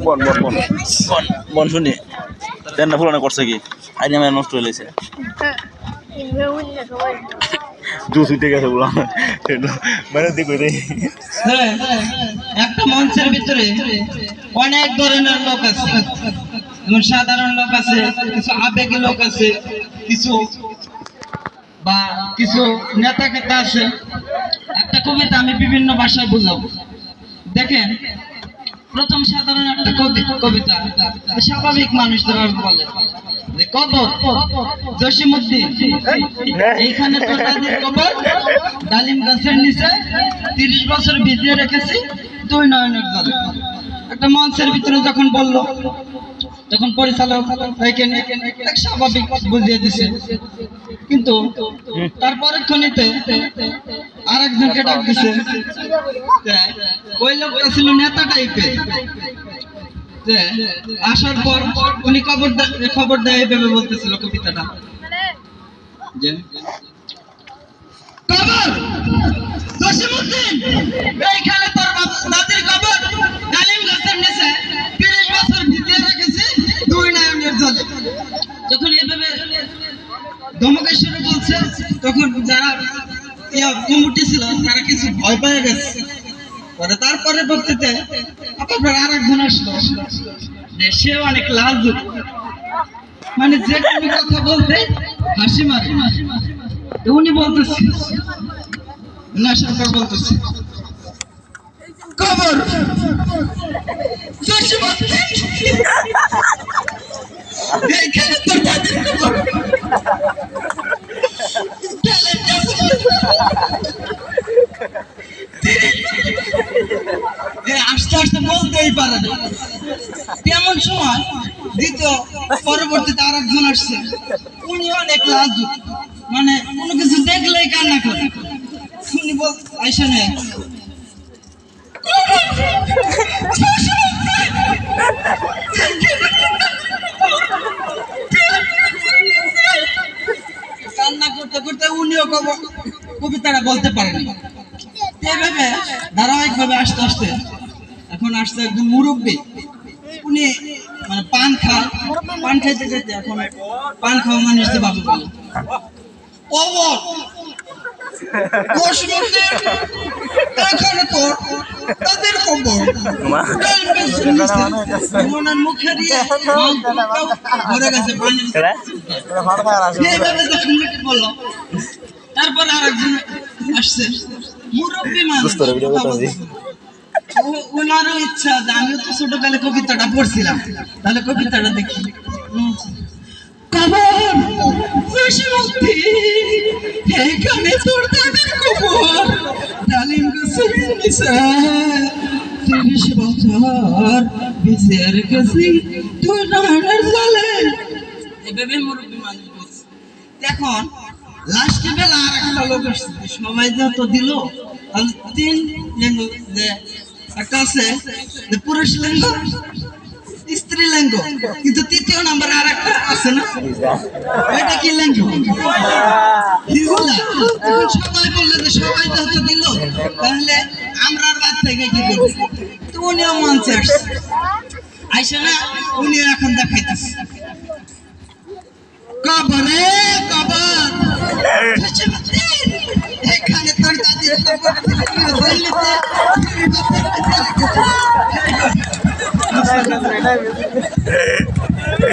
বন বন বন বন বন শুনি দেন না ফুলানো করছে কি আইনি আমার নষ্ট হয়ে গেছে জুস উঠে গেছে বলা মানে দেখো রে একটা মঞ্চের ভিতরে অনেক ধরনের লোক আছে, যেমন সাধারণ লোক আছে, কিছু আবেগী লোক আছে, কিছু বা কিছু নেতা কেতা আছে। একটা কবিতা আমি বিভিন্ন ভাষায় বুঝাবো। দেখেন, প্রথম সাধারণ একটা কবিতা স্বাভাবিক মানুষদের বলে যে কবর জসিমউদ্দিন, এইখানে তো তাদের কবর, ডালিম গাছের নিচে 30 বছর ভিজিয়ে রেখেছি 2 নয়নের জলে। একটা মঞ্চের ভিতরে যখন বললো, তখন পরিচালক এক স্বাভাবিক বুঝিয়ে দিছে, কিন্তু তারপরে খনিতে আরেকজনকে ডাক দিছে। ওই লোকটা ছিল নেতা টাইপের। আসার পর উনি খবর দেয় ভেবে বলতেছিল কবিতাটা যে কবর জসিমউদ্দিন, এইখানে তোর দাদির কবর, ডালিম গাছের নিচে 30 বছর ভিজিয়ে রেখেছি 2 নয়নের জলে। যখন এইভাবে ধমকেশ্বরে বলছে, তখন যারা কমিটি ছিল তারা কিছু ভয় পেয়ে গেছে। তারপরে বক্তৃতে আপনার আরেকজন আসলো, সে অনেক লাজুক, মানে যে কোনো কথা বলতে হাসি মারে। উনি বলতেছে, বলতেছে কবর এইখানে তোর দাদির কবর, আস্তে আস্তে বলতেই পারে না। তেমন সময় দ্বিতীয় পরবর্তীতে আরেকজন আসছে, উনি অনেক লাজুক, মানে কোনো কিছু দেখলেই কান্না করে। উনি বল আইসা নেই, কান্না করতে করতে উনিও কবিতাটা বলতে পারেনি। এইভাবে ধারাবাহিকভাবে আস্তে আস্তে এখন আসছে একজন মুরব্বী। উনি মানে পান খাইতে খাইতে এখন পান খাওয়া মানুষদের বাবু বলে এখানে তো তাদের খবর, মুখে দিয়ে ভরে গেছে পানি। বললো, তারপর আরেকজন আসছে মুরব্বী মানুষ, ওনারও ইচ্ছা যে আমিও তো ছোটকালে কবিতাটা পড়ছিলাম, তাহলে কবিতাটা দেখি। কবর জসিমউদ্দিন, এখানে তোর দাদির কবর, ডালিম গাছের নিচে 30 বছর ভিজিয়ে রেখেছি 2 নয়নের জলে। এভাবে মুরব্বী মানুষ বলছে। এখন লাস্টে বেলা আর একটা লোক আসছে, সবাই যত দিল তাহলে 3 লিঙ্গ, যে একটা আছে যে পুরুষ লিঙ্গ, স্ত্রী লিঙ্গ, কিন্তু 3য় নাম্বার আর একটা আছে না, এটা কি লিঙ্গ? সবাই বললে যে সবাই যত দিল তাহলে আমরা বাদ থেকে কি করবো? তো উনিও মঞ্চে আসছে, আইসে না উনিও এখন দেখাইতেছে কবরে কবর, এখানে তোর দাদির কবর।